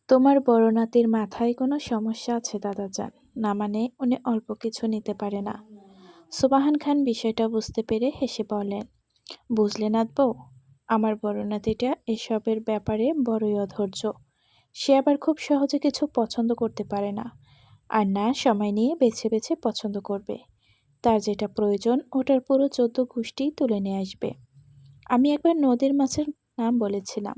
তোমার বড় নাতির মাথায় কোনো সমস্যা আছে দাদাজান। না মানে উনি অল্প কিছু নিতে পারে না। সুবাহান খান বিষয়টা বুঝতে পেরে হেসে বললেন, বুঝলে নাতবউ, আমার বড় নাতিটা এসবের ব্যাপারে বড়ই অধৈর্য। সে আবার খুব সহজে কিছু পছন্দ করতে পারে না, আর না সময় নিয়ে বেছে বেছে পছন্দ করবে। তার যেটা প্রয়োজন ওটার পুরো 14 গোষ্ঠী তুলে নিয়ে আসবে। আমি একবার নদীর মাছের নাম বলেছিলাম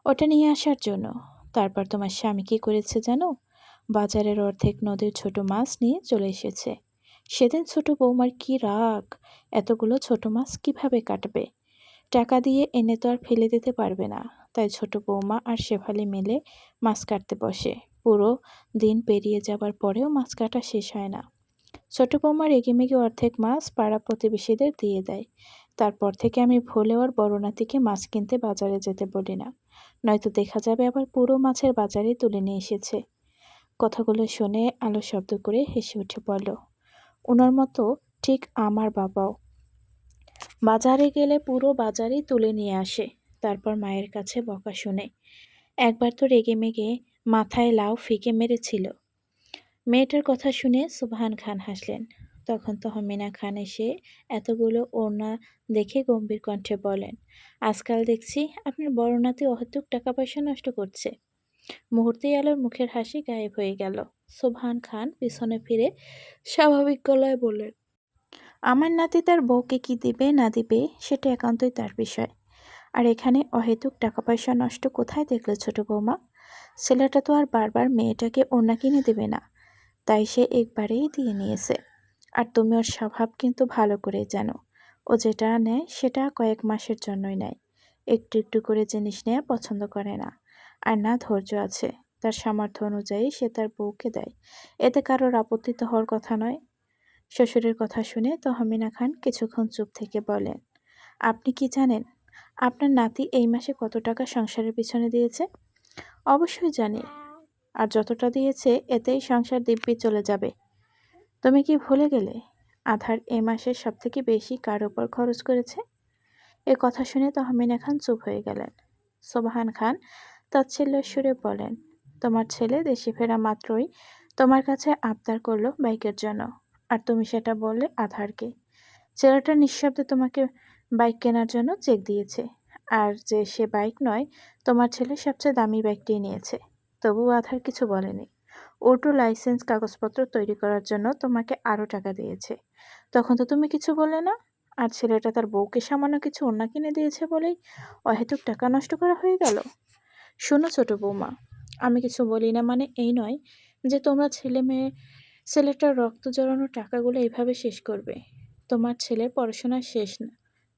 ওটা নিয়ে আসার জন্য। তারপর তোমার স্বামী কি করেছে জানো? বাজারের অর্ধেক নদীর ছোট মাছ নিয়ে চলে এসেছে। সেদিন ছোট বৌমার কি রাগ! এতগুলো ছোট মাছ কিভাবে কাটবে? টাকা দিয়ে এনে তো আর ফেলে দিতে পারবে না। তাই ছোট বৌমা আর শেফালি মিলে মাছ কাটতে বসে। পুরো দিন পেরিয়ে যাবার পরেও মাছ কাটা শেষ হয় না। ছোট বৌমা রেগেমেগে অর্ধেক মাছ পাড়া প্রতিবেশীদের দিয়ে দেয়। তারপর থেকে আমি ভুলেও আর বড় নাতিকে মাছ কিনতে বাজারে যেতে বলি না, নয়তো দেখা যাবে আবার পুরো মাছের বাজারে তুলে নিয়ে এসেছে। কথাগুলো শুনে আলো শব্দ করে হেসে উঠে বলল, ওনার মতো ঠিক আমার বাবাও। বাজারে গেলে পুরো বাজারই তুলে নিয়ে আসে, তারপর মায়ের কাছে বকা শুনে। একবার তো রেগেমেগে মাথায় লাউ ফিকে মেরেছিল। মেয়েটার কথা শুনে সুবহান খান হাসলেন। তখন তহমিনা খান এসে এতগুলো ওড়না দেখে গম্ভীর কণ্ঠে বলেন, আজকাল দেখছি আপনার বড় নাতি অহেতুক টাকা পয়সা নষ্ট করছে। মুহূর্তেই আলোর মুখের হাসি গায়েব হয়ে গেল। সুবহান খান পিছনে ফিরে স্বাভাবিক গলায় বললেন, আমার নাতি তার বউকে কি দিবে না দিবে সেটা একান্তই তার বিষয়। আর এখানে অহেতুক টাকা পয়সা নষ্ট কোথায় দেখলে ছোট বৌমা? ছেলেটা তো আর বারবার মেয়েটাকে ওড়না কিনে দেবে না, তাই সে একবারেই দিয়ে নিয়েছে। আর তুমি ওর স্বভাব কিন্তু ভালো করে জানো। ও যেটা নেয় সেটা কয়েক মাসের জন্যই নেয়। একটু একটু করে জিনিস নেওয়া পছন্দ করে না। আর না ধৈর্য আছে। তার সামর্থ্য অনুযায়ী সে তার বউকে দেয়। এতে কারোর আপত্তি তো হওয়ার কথা নয়। শ্বশুরের কথা শুনে তহমিনা খান কিছুক্ষণ চুপ থেকে বলেন, আপনি কি জানেন আপনার নাতি এই মাসে কত টাকা সংসারের পিছনে দিয়েছে? অবশ্যই জানি। আর যতটা দিয়েছে এতেই সংসার দিব্যি চলে যাবে। তুমি কি ভুলে গেলে আধার এ মাসের সবথেকে বেশি কার ওপর খরচ করেছে? এ কথা শুনে তহমিনা খান চুপ হয়ে গেলেন। সোবহান খান তাচ্ছিল্যের সুরে বলেন, তোমার ছেলে দেশে ফেরা মাত্রই তোমার কাছে আবদার করলো বাইকের জন্য, আর তুমি সেটা বললে আধারকে। ছেলেটা নিঃশব্দে তোমাকে বাইক কেনার জন্য চেক দিয়েছে। আর যে সে বাইক নয়, তোমার ছেলে সবচেয়ে দামি বাইকটিই নিয়েছে। তবুও আধার কিছু বলেনি। অটো লাইসেন্স কাগজপত্র তৈরি করার জন্য তোমাকে আরও টাকা দিয়েছে। তখন তো তুমি কিছু বললে না। আর ছেলেটা তার বউকে সামান্য কিছু ওড়না কিনে দিয়েছে বলেই অহেতুক টাকা নষ্ট করা হয়ে গেল। শোনো ছোট বৌমা, আমি কিছু বলি না মানে এই নয় যে তোমরা ছেলেটার রক্ত জড়ানো টাকাগুলো এইভাবে শেষ করবে। তোমার ছেলের পড়াশোনা শেষ না,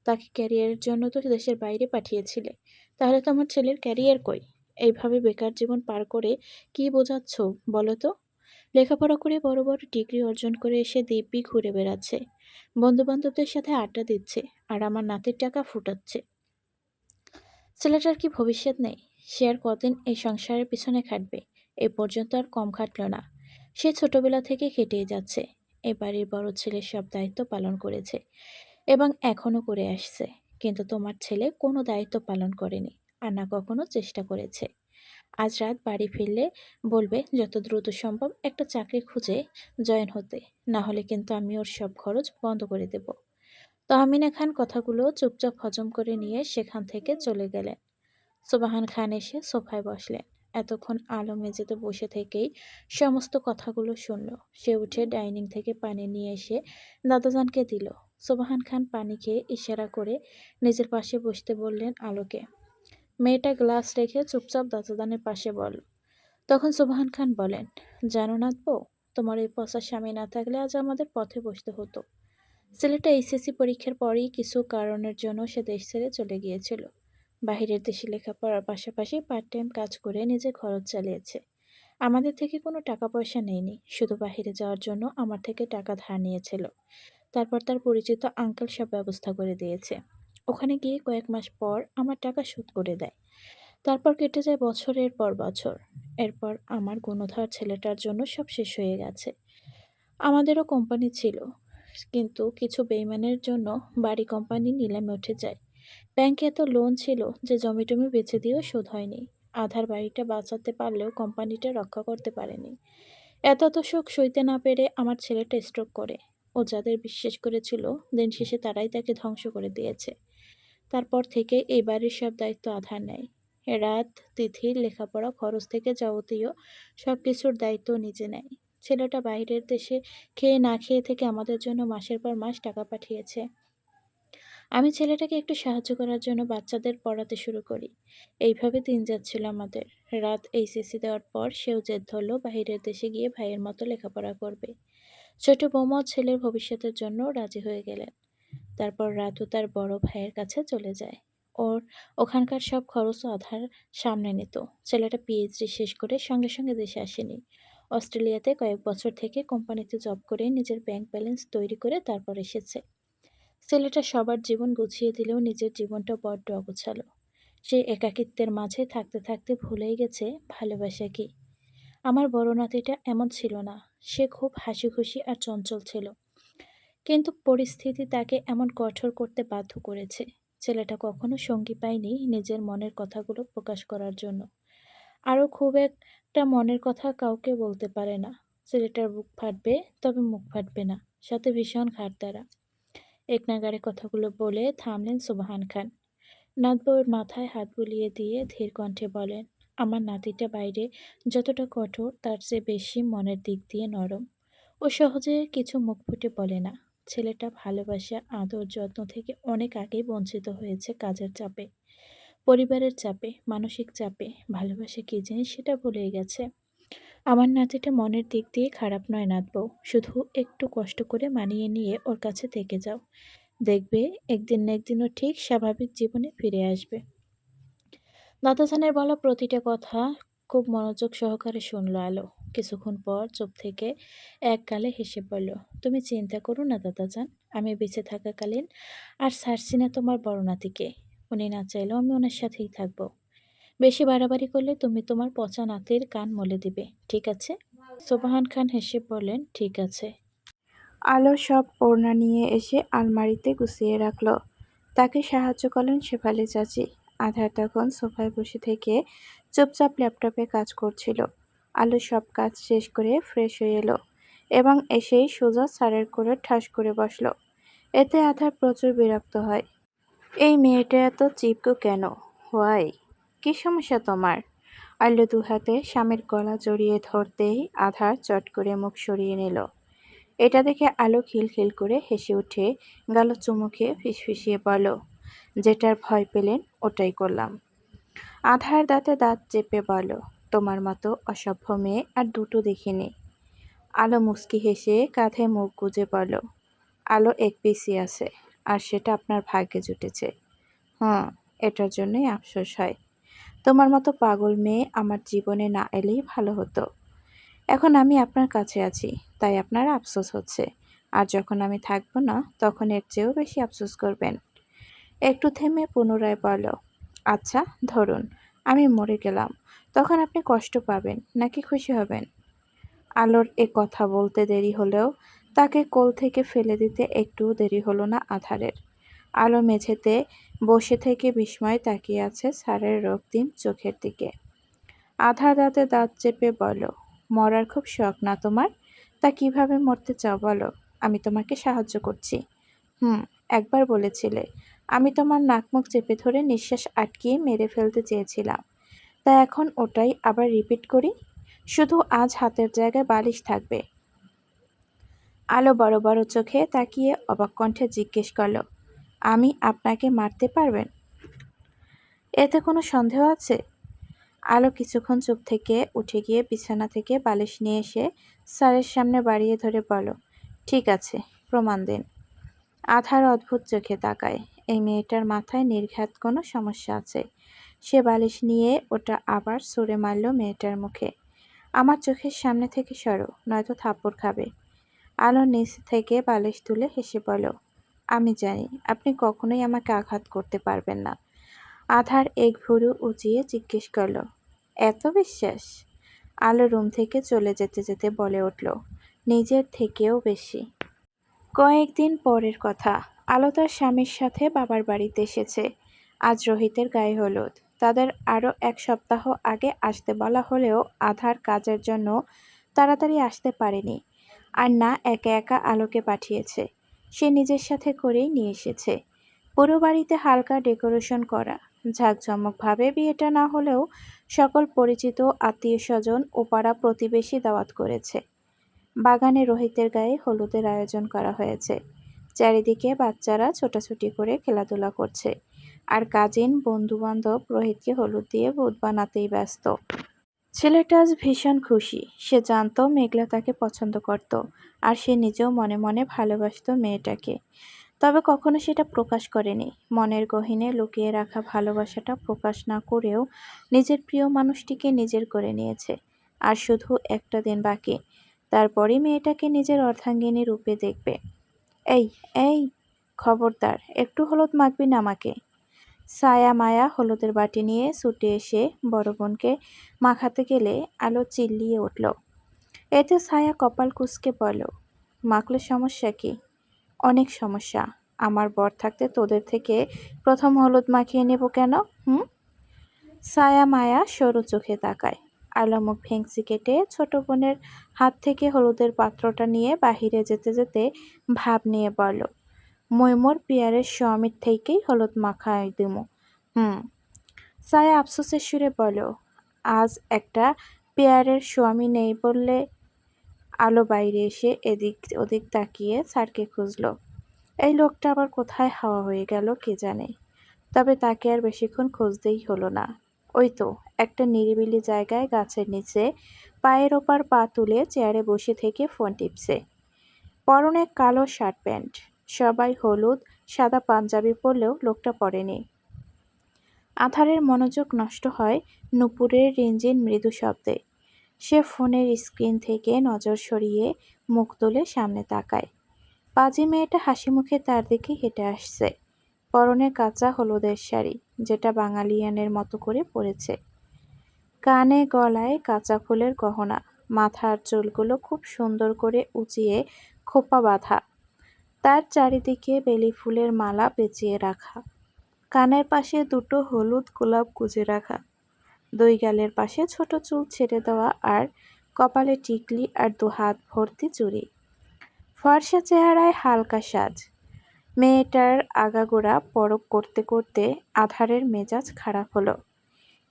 তাকে ক্যারিয়ারের জন্য তো দেশের বাইরে পাঠিয়েছিলে। তাহলে তোমার ছেলের ক্যারিয়ার কই? এইভাবে বেকার জীবন পার করে কি বোঝাচ্ছ বলো তো? লেখাপড়া করে বড় বড় ডিগ্রি অর্জন করে এসে দিব্যি ঘুরে বেড়াচ্ছে, বন্ধু বান্ধবদের সাথে আড্ডা দিচ্ছে, আর আমার নাতির টাকা ফুটাচ্ছে। ছেলেটার কি ভবিষ্যৎ নেই? সে আর কদিন এই সংসারের পিছনে খাটবে? এ পর্যন্ত আর কম খাটল না। সে ছোটবেলা থেকে খেটেই যাচ্ছে। এ বাড়ির বড় ছেলের সব দায়িত্ব পালন করেছে এবং এখনো করে আসছে। কিন্তু তোমার ছেলে কোনো দায়িত্ব পালন করেনি, আর না কখনো চেষ্টা করেছে। আজ রাত বাড়ি ফিরলে বলবে যত দ্রুত সম্ভব একটা চাকরি খুঁজে জয়েন হতে, না হলে কিন্তু আমি ওর সব খরচ বন্ধ করে দেব। তহমিনা খান কথাগুলো চুপচাপ হজম করে নিয়ে সেখান থেকে চলে গেলেন। সুবহান খান এসে সোফায় বসলেন। এতক্ষণ আলো মেঝেতে বসে থেকেই সমস্ত কথাগুলো শুনল। সে উঠে ডাইনিং থেকে পানি নিয়ে এসে দাদাজানকে দিল। সুবহান খান পানি খেয়ে ইশারা করে নিজের পাশে বসতে বললেন আলোকে। মেয়েটা গ্লাস রেখে চুপচাপ দাদাজানের পাশে বল। তখন সুবহান খান বলেন, জানো না বউ, তোমার এই পচা স্বামী না থাকলে আজ আমাদের পথে বসতে হতো। ছেলেটা এইচএসসি পরীক্ষার পরই কিছু কারণের জন্য সে দেশ ছেড়ে চলে গিয়েছিল। বাহিরের দেশে লেখাপড়ার পাশাপাশি পার্ট টাইম কাজ করে নিজের খরচ চালিয়েছে। আমাদের থেকে কোনো টাকা পয়সা নেয়নি, শুধু বাহিরে যাওয়ার জন্য আমার থেকে টাকা ধার নিয়েছিল। তারপর তার পরিচিত আঙ্কেল সব ব্যবস্থা করে দিয়েছে। ওখানে গিয়ে কয়েক মাস পর আমার টাকা শোধ করে দেয়। তারপর কেটে যায় বছরের পর বছর। এরপর আমার গুণধর ছেলেটার জন্য সব শেষ হয়ে গেছে। আমাদেরও কোম্পানি ছিল, কিন্তু কিছু বেইমানের জন্য বাড়ি কোম্পানি নিলামে উঠে যায়। ব্যাংকে এত লোন ছিল যে জমি টমি বেচে দিয়েও শোধ হয়নি। আধার বাড়িটা বাঁচাতে পারলেও কোম্পানিটা রক্ষা করতে পারেনি। এত এত শোক সইতে না পেরে আমার ছেলেটা স্ট্রোক করে। ও যাদের বিশ্বাস করেছিল, দিন শেষে তারাই তাকে ধ্বংস করে দিয়েছে। তারপর থেকে এই বাড়ির সব দায়িত্ব আধার নেয়। রাত, তিথির লেখাপড়া, খরচ থেকে যাবতীয় সব কিছুর দায়িত্ব নিজে নেয়। ছেলেটা বাইরের দেশে খেয়ে না খেয়ে থেকে আমাদের জন্য মাসের পর মাস টাকা পাঠিয়েছে। আমি ছেলেটাকে একটু সাহায্য করার জন্য বাচ্চাদের পড়াতে শুরু করি। এইভাবে দিন যাচ্ছিল আমাদের। রাত এইচএসসি দেওয়ার পর সেও জেদ ধরল বাইরের দেশে গিয়ে ভাইয়ের মতো লেখাপড়া করবে। ছোট বৌমাও ছেলের ভবিষ্যতের জন্য রাজি হয়ে গেলেন। তারপর রাতও তার বড় ভাইয়ের কাছে চলে যায়। ওর ওখানকার সব খরচও আধার সামনে নিত। ছেলেটা পিএইচডি শেষ করে সঙ্গে সঙ্গে দেশে আসেনি। অস্ট্রেলিয়াতে কয়েক বছর থেকে কোম্পানিতে জব করে নিজের ব্যাংক ব্যালেন্স তৈরি করে তারপর এসেছে। ছেলেটা সবার জীবন গুছিয়ে দিলেও নিজের জীবনটা বড্ড অগোছালো। সে একাকিত্বের মাঝে থাকতে থাকতে ভুলেই গেছে ভালোবাসা কি। আমার বড় নাতিটা এমন ছিল না। সে খুব হাসিখুশি আর চঞ্চল ছিল। কিন্তু পরিস্থিতি তাকে এমন কঠোর করতে বাধ্য করেছে। ছেলেটা কখনো সঙ্গী পায়নি নিজের মনের কথাগুলো প্রকাশ করার জন্য। আরও খুব একটা মনের কথা কাউকে বলতে পারে না। ছেলেটার বুক ফাটবে, তবে মুখ ফাটবে না। সাথে ভীষণ ঘাড় এক নাগাড়ে কথাগুলো বলে থামলেন সুবহান খান। নাত বউয়ের মাথায় হাত বুলিয়ে দিয়ে ধীর কণ্ঠে বলেন, আমার নাতিটা বাইরে যতটা কঠোর তার চেয়ে বেশি মনের দিক দিয়ে নরম। ও সহজে কিছু মুখ ফুটে বলে না। ছেলেটা ভালোবাসা, আদর, যত্ন থেকে অনেক আগেই বঞ্চিত হয়েছে কাজের চাপে, পরিবারের চাপে, মানসিক চাপে। ভালোবাসা কী জিনিস সেটা ভুলেই গেছে। আমার নাতিটা মনের দিক দিয়ে খারাপ নয় নাতবউ, শুধু একটু কষ্ট করে মানিয়ে নিয়ে ওর কাছে থেকে যাও। দেখবে একদিন না একদিন ও ঠিক স্বাভাবিক জীবনে ফিরে আসবে। দাদাজানের বলা প্রতিটা কথা খুব মনোযোগ সহকারে শুনল আলো। কিছুক্ষণ পর চুপ থেকে এক গালে হেসে বলল, তুমি চিন্তা করো না দাদাজান, আমি বেঁচে থাকাকালীন আর ছাড়ছি না তোমার বড় নাতিকে। উনি না চাইলেও আমি ওনার সাথেই থাকবো। বেশি বাড়াবাড়ি করলে তুমি তোমার পচা নাতির কান মলে দিবে, ঠিক আছে? সোবাহান খান হেসে বললেন, ঠিক আছে। আলো সব ওড়না নিয়ে এসে আলমারিতে গুছিয়ে রাখল। তাকে সাহায্য করলেন শেফালি চাচি। আধার তখন সোফায় বসে থেকে চুপচাপ ল্যাপটপে কাজ করছিল। আলো সব কাজ শেষ করে ফ্রেশ হয়ে এলো এবং এসেই সোজা স্যারের কোলে ঠাস করে বসল। এতে আধার প্রচুর বিরক্ত হয়। এই মেয়েটা এত চিপকো কেন? হোয়াই? কি সমস্যা তোমার? আলো দুহাতে স্বামীর গলা জড়িয়ে ধরতেই আধার চট করে মুখ সরিয়ে নিল। এটা দেখে আলো খিলখিল করে হেসে উঠে গালে চুমু খেয়ে ফিসফিসিয়ে বলল, যেটার ভয় পেলেন ওটাই করলাম। আধার দাঁতে দাঁত চেপে বলল, তোমার মতো অসভ্য মেয়ে আর দুটো দেখিনি। আলো মুচকি হেসে কাঁধে মুখ গুজে বলল, আলো এক পিসি আছে, আর সেটা আপনার ভাগ্যে জুটেছে। এটার জন্যই আফসোস হয়। তোমার মতো পাগল মেয়ে আমার জীবনে না এলেই ভালো হতো। এখন আমি আপনার কাছে আছি, তাই আপনার আফসোস হচ্ছে। আর যখন আমি থাকবো না, তখন এর চেয়েও বেশি আফসোস করবেন। একটু থেমে পুনরায় বলল, আচ্ছা ধরুন আমি মরে গেলাম, তখন আপনি কষ্ট পাবেন নাকি খুশি হবেন? আলোর এ কথা বলতে দেরি হলেও তাকে কোল থেকে ফেলে দিতে একটুও দেরি হলো না আধারের। আলো মেঝেতে বসে থেকে বিস্ময়ে তাকিয়ে আছে স্যারের রক্তিম চোখের দিকে। আধার দাঁতে দাঁত চেপে বলল, মরার খুব শখ না তোমার? তা কিভাবে মরতে চাও বলো, আমি তোমাকে সাহায্য করছি। একবার বলেছিলে আমি তোমার নাক মুখ চেপে ধরে নিঃশ্বাস আটকিয়ে মেরে ফেলতে চেয়েছিলাম। তা এখন ওটাই আবার রিপিট করি। শুধু আজ হাতের জায়গায় বালিশ থাকবে। আলো বড় বড় চোখে তাকিয়ে অবাক কণ্ঠে জিজ্ঞেস করল, আমি আপনাকে মারতে পারবেন? এতে কোনো সন্দেহ আছে? আলো কিছুক্ষণ চুপ থেকে উঠে গিয়ে বিছানা থেকে বালিশ নিয়ে এসে স্যারের সামনে বাড়িয়ে ধরে বলল, ঠিক আছে, প্রমাণ দিন। আধার অদ্ভুত চোখে তাকায়। এই মেয়েটার মাথায় নির্ঘাত কোনো সমস্যা আছে। সে বালিশ নিয়ে ওটা আবার ছুঁড়ে মারল মেয়েটার মুখে। আমার চোখের সামনে থেকে সরো, নয়তো থাপ্পড় খাবে। আলো নিচ থেকে বালিশ তুলে হেসে বলল, আমি জানি আপনি কখনোই আমাকে আঘাত করতে পারবেন না। আধার এক ভুরু উঁচিয়ে জিজ্ঞেস করল, এত বিশ্বাস? আলো রুম থেকে চলে যেতে যেতে বলে উঠল, নিজের থেকেও বেশি। কয়েকদিন পরের কথা। আলো তার স্বামীর সাথে বাবার বাড়িতে এসেছে। আজ রোহিতের গায়ে হলুদ। তাদের আরও 1 সপ্তাহ আগে আসতে বলা হলেও আধার কাজের জন্য তাড়াতাড়ি আসতে পারেনি। আর না একা একা আলোকে পাঠিয়েছে, সে নিজের সাথে করেই নিয়ে এসেছে। পুরো বাড়িতে হালকা ডেকোরেশন করা, ঝাঁকঝমকভাবে বিয়েটা না হলেও সকল পরিচিত আত্মীয়স্বজন ও পাড়া প্রতিবেশী দাওয়াত করেছে। বাগানে রোহিতের গায়ে হলুদের আয়োজন করা হয়েছে। চারিদিকে বাচ্চারা ছোটাছুটি করে খেলাধুলা করছে, আর কাজিন বন্ধুবান্ধব রোহিতকে হলুদ দিয়ে ভূত বানাতেই ব্যস্ত। ছেলেটা আজ ভীষণ খুশি। সে জানত মেঘলা তাকে পছন্দ করত, আর সে নিজেও মনে মনে ভালোবাসত মেয়েটাকে। তবে কখনো সেটা প্রকাশ করেনি। মনের গহীনে লুকিয়ে রাখা ভালোবাসাটা প্রকাশ না করেও নিজের প্রিয় মানুষটিকে নিজের করে নিয়েছে। আর শুধু একটা দিন বাকি, তারপরই মেয়েটাকে নিজের অর্ধাঙ্গিনী রূপে দেখবে। এই এই খবরদার, একটু হলুদ মাখবি না আমাকে। ছায়া মায়া হলুদের বাটি নিয়ে ছুটে এসে বড় বোনকে মাখাতে গেলে আলো চিল্লিয়ে উঠল। এতে ছায়া কপাল কুঁচকে বলল, মাখলে সমস্যা কি? অনেক সমস্যা। আমার বর থাকতে তোদের থেকে প্রথম হলুদ মাখিয়ে নেব কেন? হুম? ছায়া মায়া সরু চোখে তাকায়। আলো মুখ ভেংচি কেটে ছোট বোনের হাত থেকে হলুদের পাত্রটা নিয়ে বাহিরে যেতে যেতে ভাব নিয়ে বলল, মৈমর পিয়ারের স্বামীর থেকেই হলুদ মাখায় দিমু। হুম। ছায়া আফসোসের সুরে বলল, আজ একটা পেয়ারের স্বামী নেই বললে। আলো বাইরে এসে এদিক ওদিক তাকিয়ে স্যারকে খুঁজল। এই লোকটা আবার কোথায় হাওয়া হয়ে গেল কে জানে। তবে তাকে আর বেশিক্ষণ খুঁজতেই হলো না। ওই তো একটা নিরিবিলি জায়গায় গাছের নিচে পায়ের ওপর পা তুলে চেয়ারে বসে থেকে ফোন টিপছে। পরনে কালো শার্ট প্যান্ট। সবাই হলুদ সাদা পাঞ্জাবি পরলেও লোকটা পরেনি। আধারের মনোযোগ নষ্ট হয় নুপুরের রিনঝিন মৃদু শব্দে। সে ফোনের স্ক্রিন থেকে নজর সরিয়ে মুখ তুলে সামনে তাকায়। পাজি মেয়েটা হাসি মুখে তার দিকে হেঁটে আসছে। পরনে কাঁচা হলুদের শাড়ি, যেটা বাঙালিয়ানের মতো করে পরেছে। কানে গলায় কাঁচা ফুলের গহনা, মাথার চুলগুলো খুব সুন্দর করে উঁচিয়ে খোপা বাঁধা। তার চারিদিকে বেলি ফুলের মালা পেঁচিয়ে রাখা। কানের পাশে দুটো হলুদ গোলাপ গুজে রাখা। দুই গালের পাশে ছোট চুল ছেড়ে দেওয়া, আর কপালে টিকলি আর 2 হাত ভর্তি চুড়ি। ফর্সা চেহারায় হালকা সাজ। মেয়েটার আগাগোড়া পরখ করতে করতে আধারের মেজাজ খারাপ হলো।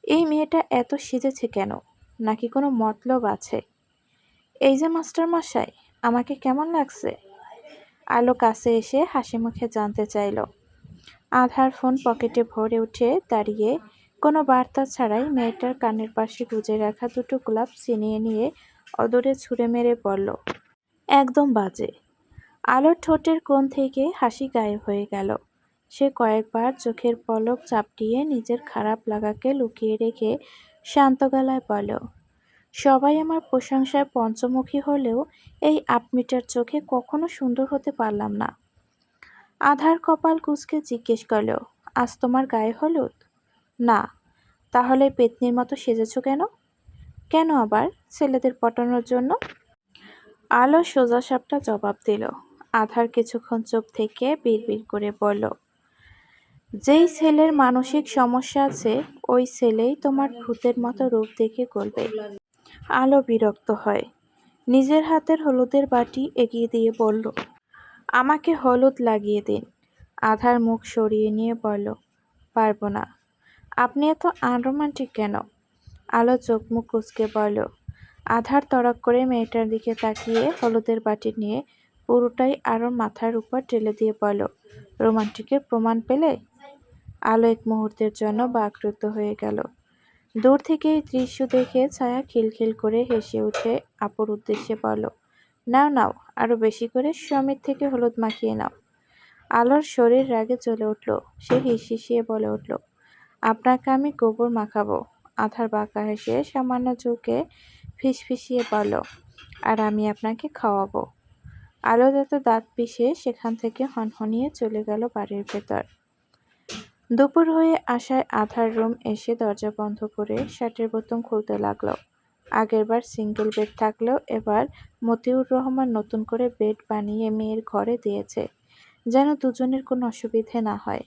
এই মেয়েটা এত সেজেছে কেন? নাকি কোনো মতলব আছে? এই যে মাস্টারমশাই, আমাকে কেমন লাগছে? আলো কাছে এসে হাসি মুখে জানতে চাইল। আধার ফোন পকেটে ভরে উঠে দাঁড়িয়ে কোনো বার্তা ছাড়াই মেয়েটার কানের পাশে গুজে রাখা দুটো গোলাপ ছিনিয়ে নিয়ে অদূরে ছুঁড়ে মেরে বলল, একদম বাজে। আলোর ঠোঁটের কোণ থেকে হাসি গায়েব হয়ে গেল। সে কয়েকবার চোখের পলক চাপটিয়ে নিজের খারাপ লাগাকে লুকিয়ে রেখে শান্ত গলায় বলল, সবাই আমার প্রশংসায় পঞ্চমুখী হলেও এই আপমিটার চোখে কখনো সুন্দর হতে পারলাম না। আধার কপাল কুঁচকে জিজ্ঞেস করল, আজ তোমার গায়ে হলুদ? না। তাহলে পেতনির মতো সেজেছ কেন? কেন আবার? ছেলেদের পটানোর জন্য। আলো সোজাসাপটা জবাব দিল। আধার কিছুক্ষণ চুপ থেকে বিড়বিড় করে বলল, যেই ছেলের মানসিক সমস্যা আছে ওই ছেলেই তোমার ভূতের মতো রূপ দেখে গলবে। আলো বিরক্ত হয়। নিজের হাতের হলুদের বাটি এগিয়ে দিয়ে বলল, আমাকে হলুদ লাগিয়ে দিন। আধার মুখ সরিয়ে নিয়ে বলল, পারবো না। আপনি এত আনরোমান্টিক কেন? আলো চোখ মুখ কুঁচকে বলল। আধার তড়ক করে মেয়েটার দিকে তাকিয়ে হলুদের বাটি নিয়ে পুরোটাই আলোর মাথার উপর ঢেলে দিয়ে বলল, রোমান্টিকের প্রমাণ পেলে? আলো এক মুহূর্তের জন্য বাকরুদ্ধ হয়ে গেল। দূর থেকে এই দৃশ্য দেখে ছায়া খিলখিল করে হেসে উঠে আপুর উদ্দেশ্যে বলল, নাও নাও, আরো বেশি করে স্বামীর থেকে হলুদ মাখিয়ে নাও। আলোর শরীর রাগে জ্বলে উঠল। সে হিসিয়ে বলে উঠল, আপনাকে আমি গোবর মাখাবো। আধার বাঁকা হেসে সামান্য ঝুঁকে ফিসফিসিয়ে বলল, আর আমি আপনাকে খাওয়াবো। আলো যত দাঁত পিষে সেখান থেকে হনহনিয়ে চলে গেল বাড়ির ভেতর। দুপুর হয়ে আসায় আধার রুম এসে দরজা বন্ধ করে শার্টের বোতাম খুলতে লাগলো। আগেরবার সিঙ্গেল বেড থাকলেও এবার মতিউর রহমান নতুন করে বেড বানিয়ে মেয়ের ঘরে দিয়েছে, যেন দুজনের কোনো অসুবিধে না হয়।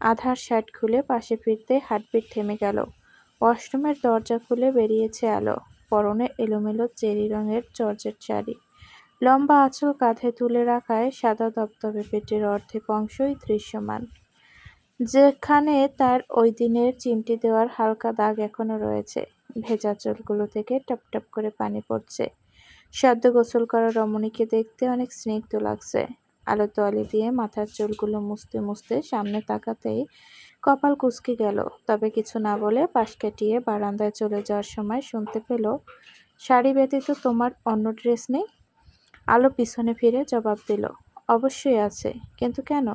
আধার শার্ট খুলে পাশে ফিরতে হার্টবিট থেমে গেল। ওয়াশরুমের দরজা খুলে বেরিয়েছে আলো। পরনে এলোমেলো চেরি রঙের জর্জেট শাড়ি, লম্বা আঁচল কাঁধে তুলে রাখায় সাদা দপদপে পেটের অর্ধেক অংশই দৃশ্যমান, যেখানে তার ওই দিনের চিমটি দেওয়ার হালকা দাগ এখনো রয়েছে। ভেজা চুলগুলো থেকে টপ টপ করে পানি পড়ছে। সদ্য গোসল করা রমণীকে দেখতে অনেক স্নিগ্ধ লাগছে। আলো তোয়ালে দিয়ে মাথার চুলগুলো মুছতে মুছতে সামনে তাকাতেই কপাল কুঁচকে গেল। তবে কিছু না বলে পাশ কাটিয়ে বারান্দায় চলে যাওয়ার সময় শুনতে পেল, শাড়ি ব্যতীত তোমার অন্য ড্রেস নেই? আলো পিছনে ফিরে জবাব দিল, অবশ্যই আছে, কিন্তু কেন?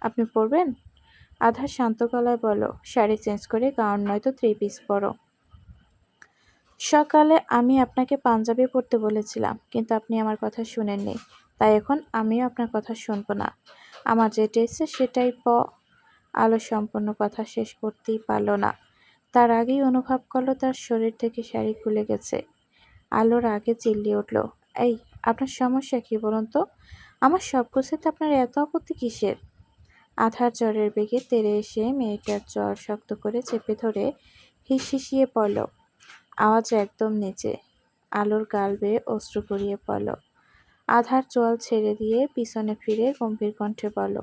আপনি পরবেন? আধা শান্ত গলায় বলল, শাড়ি চেঞ্জ করে গাউন নয়তো থ্রি পিস পরো। সকালে আমি আপনাকে পাঞ্জাবি পরতে বলেছিলাম, কিন্তু আপনি আমার কথা শুনেননি, তাই এখন আমিও আপনার কথা শুনবো না। আমার যেটা ইচ্ছে সেটাই আলো সম্পূর্ণ কথা শেষ করতেই পারল না। তার আগেই অনুভব করলো তার শরীর থেকে শাড়ি খুলে গেছে। আলোর আগে চিল্লিয়ে উঠল, এই, আপনার সমস্যা কি বলুন তো? আমার সব কিছুতে আপনার এত আপত্তি কিসের? আধার জ্বরের বেগে তেড়ে এসে মেয়েটার জ্বর শক্ত করে চেপে ধরে হিসহিসিয়ে পড়ল। আওয়াজ একদম নিচে। আলোর গাল বেয়ে অশ্রু গড়িয়ে পড়ল। আধার চোয়াল ছেড়ে দিয়ে পিছনে ফিরে গম্ভীর কণ্ঠে বলল,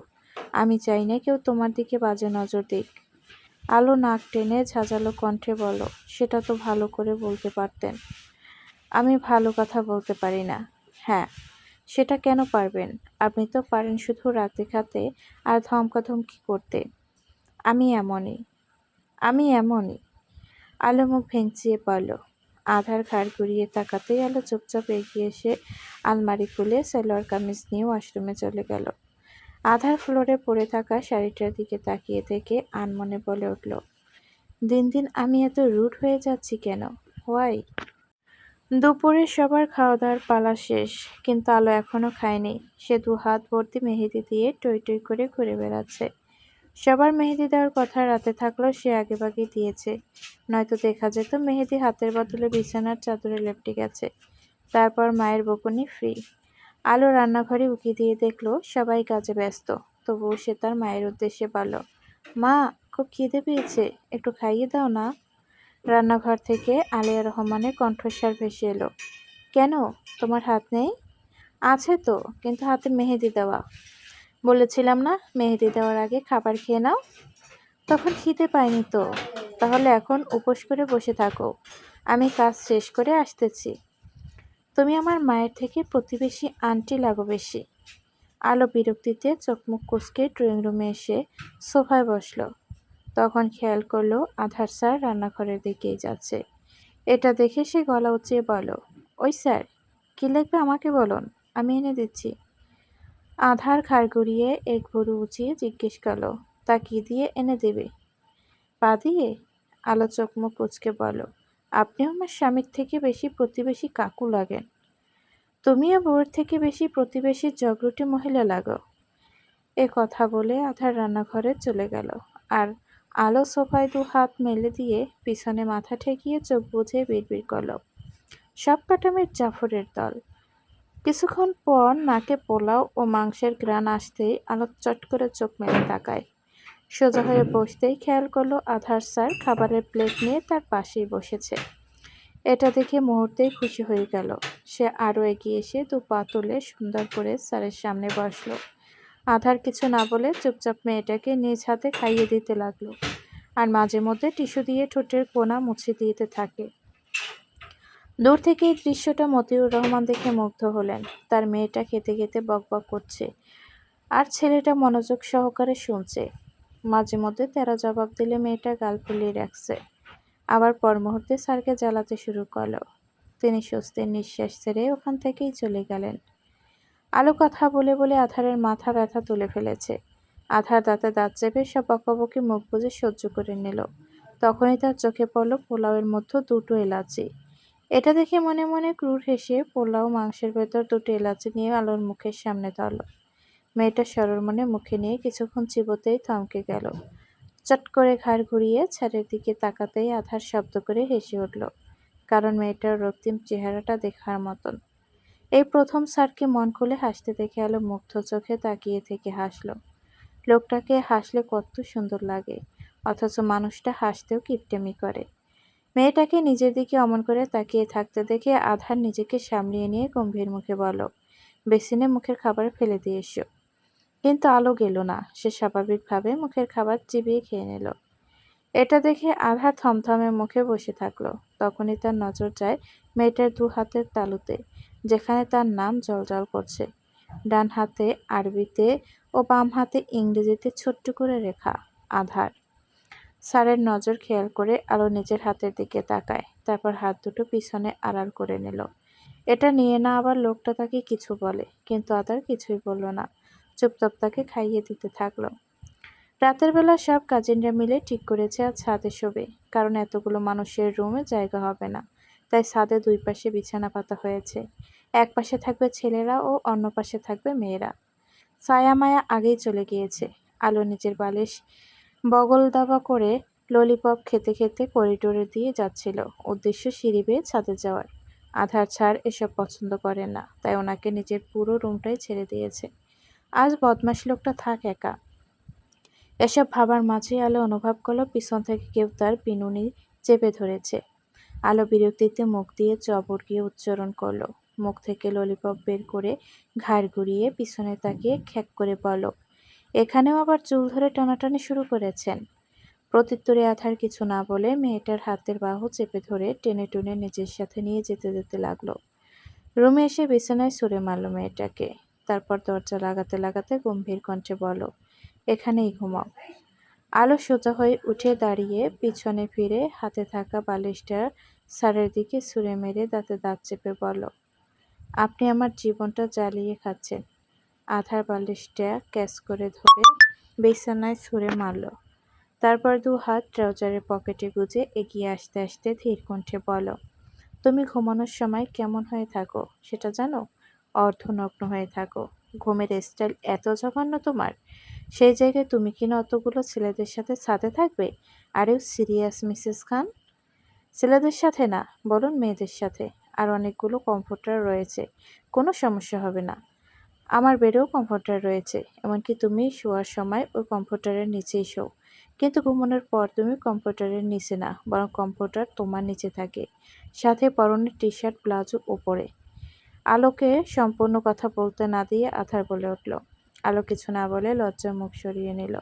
আমি চাই না কেউ তোমার দিকে বাজে নজর দিক। আলো নাক টেনে ঝাঁঝালো কণ্ঠে বলল, সেটা তো ভালো করে বলতে পারতেন। আমি ভালো কথা বলতে পারি না। হ্যাঁ, সেটা কেন পারবেন? আপনি তো পারেন শুধু রাগ দেখাতে আর ধমকাধমকি করতে। আমি এমনই। আমি এমনই। আলো মুখ ভেঙচিয়ে পড়ল। আধার ঘাড় ঘুরিয়ে তাকাতেই আলো চুপচাপ এগিয়ে এসে আলমারি খুলে সালোয়ার কামিজ নিয়ে ওয়াশরুমে চলে গেল। আধার ফ্লোরে পড়ে থাকা শাড়িটার দিকে তাকিয়ে থেকে আনমনে বলে উঠল, দিন দিন আমি এত রুড হয়ে যাচ্ছি কেন? হোয়াই? দুপুরে সবার খাওয়া দাওয়ার পালা শেষ, কিন্তু আলো এখনো খায়নি। সে 2 হাত ভর্তি মেহেদি দিয়ে টই টই করে ঘুরে বেড়াচ্ছে। সবার মেহেদি দেওয়ার কথা রাতে থাকলেও সে আগেভাগেই দিয়েছে, নয়তো দেখা যেত মেহেদি হাতের বদলে বিছানার চাদরে লেপটে গেছে। তারপর মায়ের বকুনি ফ্রি। আলো রান্নাঘরে উকি দিয়ে দেখল সবাই কাজে ব্যস্ত, তবুও সে তার মায়ের উদ্দেশ্যে বলল, মা, খুব খিদে পেয়েছে, একটু খাইয়ে দাও না। রান্নাঘর থেকে আলিয়া রহমানের কণ্ঠস্বর ভেসে এলো, কেন, তোমার হাত নেই? আছে তো, কিন্তু হাতে মেহেদি দেওয়া। বলেছিলাম না, মেহেদি দেওয়ার আগে খাবার খেয়ে নাও? তখন খিদে পাইনি তো। তাহলে এখন উপোস করে বসে থাকো, আমি কাজ শেষ করে আসতেছি। তুমি আমার মায়ের থেকে প্রতিবেশী আন্টি লাগো বেশি। আলো বিরক্তিতে চোখ মুখ কুঁচকে ড্রয়িং রুমে এসে সোফায় বসল। তখন খেয়াল করলো আধার স্যার রান্নাঘরের দিকেই যাচ্ছে। এটা দেখে সে গলা উঁচিয়ে বলল, ওই স্যার, কী লাগবে আমাকে বলুন, আমি এনে দিচ্ছি। আধার ঘাড় ঘুরিয়ে এক ভুরু উঁচিয়ে জিজ্ঞেস করল, তা কি দিয়ে এনে দেবে? পা দিয়ে? আলো চোখ মুখ কুঁচকে বলল, আপনিও আমার স্বামীর থেকে বেশি প্রতিবেশী কাকু লাগেন। তুমিও বউয়ের থেকে বেশি প্রতিবেশীর জগরুটে মহিলা লাগো। এ কথা বলে আধার রান্নাঘরে চলে গেল। আর আলো সোফায় 2 হাত মেলে দিয়ে পিছনে মাথা ঠেকিয়ে চোখ বুজে বিড়বিড় করল, সব কাটামের জাফরের দল। কিছুক্ষণ পর নাকে পোলাও ও মাংসের ঘ্রাণ আসতেই আলো চট করে চোখ মেলে তাকায়। সোজা হয়ে বসতেই খেয়াল করলো আধার স্যার খাবারের প্লেট নিয়ে তার পাশেই বসেছে। এটা দেখে মুহূর্তেই খুশি হয়ে গেল। সে আরও এগিয়ে এসে 2 পা তুলে সুন্দর করে স্যারের সামনে বসলো। আধার কিছু না বলে চুপচাপ মেয়েটাকে নিজ হাতে খাইয়ে দিতে লাগলো, আর মাঝে মধ্যে টিস্যু দিয়ে ঠোঁটের কোণা মুছে দিতে থাকে। দূর থেকে এই দৃশ্যটা মতিউর রহমান দেখে মুগ্ধ হলেন। তার মেয়েটা খেতে খেতে বকবক করছে, আর ছেলেটা মনোযোগ সহকারে শুনছে। মাঝে মধ্যে তেরা জবাব দিলে মেয়েটা গাল ফুলিয়ে রাখছে, আবার পর মুহূর্তে স্যারকে জ্বালাতে শুরু করলো। তিনি স্বস্তির নিঃশ্বাস ছেড়ে ওখান থেকেই চলে গেলেন। আলো কথা বলে বলে আধারের মাথা ব্যথা তুলে ফেলেছে। আধার দাঁতে দাঁত চেপে সব বকাবকি মুখ বুজে সহ্য করে নিল। তখনই তার চোখে পড়ল পোলাওয়ের মধ্যে 2টো এলাচি। এটা দেখে মনে মনে ক্রূর হেসে পোলাও মাংসের ভেতর 2টো এলাচি নিয়ে আলোর মুখের সামনে ধরল। মেয়েটা সরল মনে মুখে নিয়ে কিছুক্ষণ চিবোতেই থমকে গেল। চট করে ঘাড় ঘুরিয়ে ছাদের দিকে তাকাতেই আধার শব্দ করে হেসে উঠল, কারণ মেয়েটার রক্তিম চেহারাটা দেখার মতন। এই প্রথম স্যারকে মন খুলে হাসতে দেখে আলো মুগ্ধ চোখে তাকিয়ে থেকে হাসল। লোকটাকে হাসলে কত সুন্দর লাগে, অথচ মানুষটা হাসতেও কিপটেমি করে। মেয়েটাকে নিজের দিকে অমন করে তাকিয়ে থাকতে দেখে আধার নিজেকে সামলিয়ে নিয়ে গম্ভীর মুখে বলল, বেসিনে মুখের খাবার ফেলে দিয়ে এসো। কিন্তু আলো গেল না। সে স্বাভাবিকভাবে মুখের খাবার চিবিয়ে খেয়ে নিল। এটা দেখে আধার থমথমে মুখে বসে থাকলো। তখনই তার নজর যায় মেয়েটার দু হাতের তালুতে, যেখানে তার নাম জ্বলজ্বল করছে। ডান হাতে আরবিতে ও বাম হাতে ইংরেজিতে ছোট্ট করে লেখা আধার। স্যারের নজর খেয়াল করে আলো নিজের হাতের দিকে তাকায়, তারপর হাত দুটো পিছনে আড়াল করে নিল। এটা নিয়ে না আবার লোকটা তাকে কিছু বলে, কিন্তু আধার কিছুই বলল না, চুপচাপ তাকে খাইয়ে দিতে থাকলো। রাতের বেলা সব কাজিনরা মিলে ঠিক করেছে আজ ছাদে শোবে, কারণ এতগুলো মানুষের রুমে জায়গা হবে না। তাই ছাদে দুই পাশে বিছানা পাতা হয়েছে। এক পাশে থাকবে ছেলেরা ও অন্য পাশে থাকবে মেয়েরা। ছায়া মায়া আগেই চলে গিয়েছে। আলো নিজের বালিশ বগল দাবা করে ললিপপ খেতে খেতে করিডোরে দিয়ে যাচ্ছিল, উদ্দেশ্য সিঁড়ি বেয়ে ছাদে যাওয়ার। আধার ছাড় এসব পছন্দ করেন না, তাই ওনাকে নিজের পুরো রুমটাই ছেড়ে দিয়েছে। আজ বদমাশ লোকটা থাক একা। এসব ভাবার মাঝেই আলো অনুভব করলো পিছন থেকে কেউ তার বিনুনি চেপে ধরেছে। আলো বিরক্তিতে মুখ দিয়ে চবড়িয়ে উচ্চারণ করলো। মুখ থেকে ললিপপ বের করে ঘাড় ঘুরিয়ে পিছনে তাকিয়ে খ্যাক করে বলল, এখানেও আবার চুল ধরে টানাটানি শুরু করেছেন। প্রত্যুত্তরে আধার কিছু না বলে মেয়েটার হাতের বাহু চেপে ধরে টেনে টুনে নিজের সাথে নিয়ে যেতে যেতে লাগলো। রুমে এসে বিছানায় ছুঁড়ে মারল মেয়েটাকে। তারপর দরজা লাগাতে লাগাতে গম্ভীর কণ্ঠে বলল, এখানেই ঘুমাও। আলো সোজা হয়ে উঠে দাঁড়িয়ে পিছনে ফিরে হাতে থাকা বালিশটা স্যারের দিকে ছুঁড়ে মেরে দাঁতে দাঁত চেপে বলল, আপনি আমার জীবনটা জ্বালিয়ে খাচ্ছেন। আধার বালিশটা ক্যাচ করে ধরে বিছানায় ছুঁড়ে মারল। তারপর দু হাত ট্রাউজারের পকেটে গুজে এগিয়ে আসতে আসতে ধীর কণ্ঠে বলল, তুমি ঘুমানোর সময় কেমন হয়ে থাকো সেটা জানো? অর্ধনগ্ন হয়ে থাকো। ঘুমের স্টাইল এত জঘন্য তোমার। সেই জায়গায় তুমি কিনা অতগুলো ছেলেদের সাথে ছাদে থাকবে? আর ইউ সিরিয়াস মিসেস খান? ছেলেদের সাথে না, বলুন মেয়েদের সাথে। আর অনেকগুলো কমফোর্টার রয়েছে, কোনো সমস্যা হবে না। আমার বেডেও কমফোর্টার রয়েছে, এমনকি তুমি শোয়ার সময় ওই কমফোর্টারের নিচেই শোও। কিন্তু ঘুমানোর পর তুমি কমফোর্টারের নিচে না, বরং কমফোর্টার তোমার নিচে থাকে, সাথে পরনের টি শার্ট প্লাজো ওপরে। আলোকে সম্পূর্ণ কথা বলতে না দিয়ে আধার বলে উঠল। আলো কিছু না বলে লজ্জায় মুখ সরিয়ে নিল।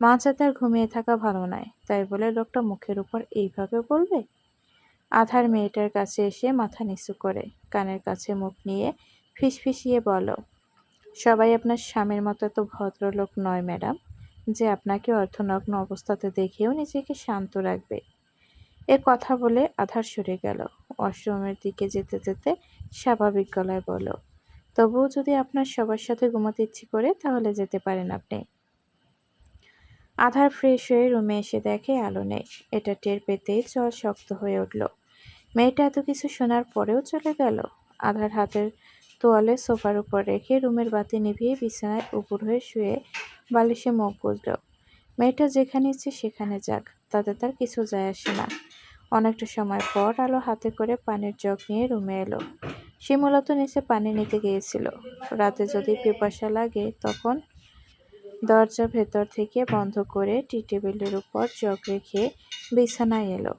মাঝে তার ঘুমিয়ে থাকা ভালো নয়, তাই বলে লোকটা মুখের উপর এইভাবে বলবে? আধার মেয়েটার কাছে এসে মাথা নিচু করে কানের কাছে মুখ নিয়ে ফিসফিসিয়ে বলল, সবাই আপনার স্বামীর মতো এত ভদ্রলোক নয় ম্যাডাম, যে আপনাকে অর্ধনগ্ন অবস্থাতে দেখেও নিজেকে শান্ত রাখবে। এ কথা বলে আধার সরে গেল। ওয়াশরুমের দিকে যেতে যেতে স্বাভাবিক গলায় বলল, তবুও যদি আপনার সবার সাথে ঘুমাতে ইচ্ছে করে তাহলে যেতে পারেন আপনি। আধার ফ্রেশ হয়ে রুমে এসে দেখে আলো নেই। এটা টের পেতেই চল শক্ত হয়ে উঠল। মেয়েটা এত কিছু শোনার পরেও চলে গেল। আধার হাতের তোয়ালে সোফার উপর রেখে রুমের বাতি নিভিয়ে বিছানায় উপুর হয়ে শুয়ে বালিশে মুখ গুজল। মেয়েটা যেখানে ইচ্ছে সেখানে যাক, তাতে তার কিছু যায় আসে না। অনেকটা সময় পর আলো হাতে করে পানির জগ নিয়ে রুমে এলো। সে মূলত নিচে পানি নিতে গিয়েছিল। রাতে যদি পিপাসা লাগে তখন দরজা ভেতর থেকে বন্ধ করে টি টেবিলের উপর জগ রেখে বিছানায় এলো।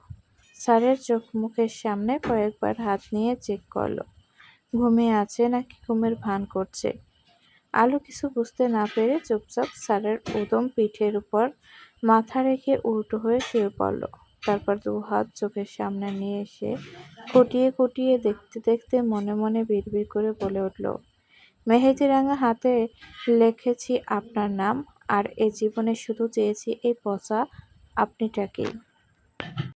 স্যারের চোখ মুখের সামনে কয়েকবার হাত নিয়ে চেক করলো, ঘুমিয়ে আছে নাকি ঘুমের ভান করছে। আলো কিছু বুঝতে না পেরে চুপচাপ স্যারের উদম পিঠের উপর মাথা রেখে উল্টো হয়ে শুয়ে পড়ল। তারপর দু হাত চোখের সামনে নিয়ে এসে খুঁটিয়ে খুঁটিয়ে দেখতে দেখতে মনে মনে বিড়বিড় করে বলে উঠল, মেহেদি রাঙা হাতে লিখেছি আপনার নাম, আর এ জীবনে শুধু চেয়েছি এই পচা আপনিটাকেই।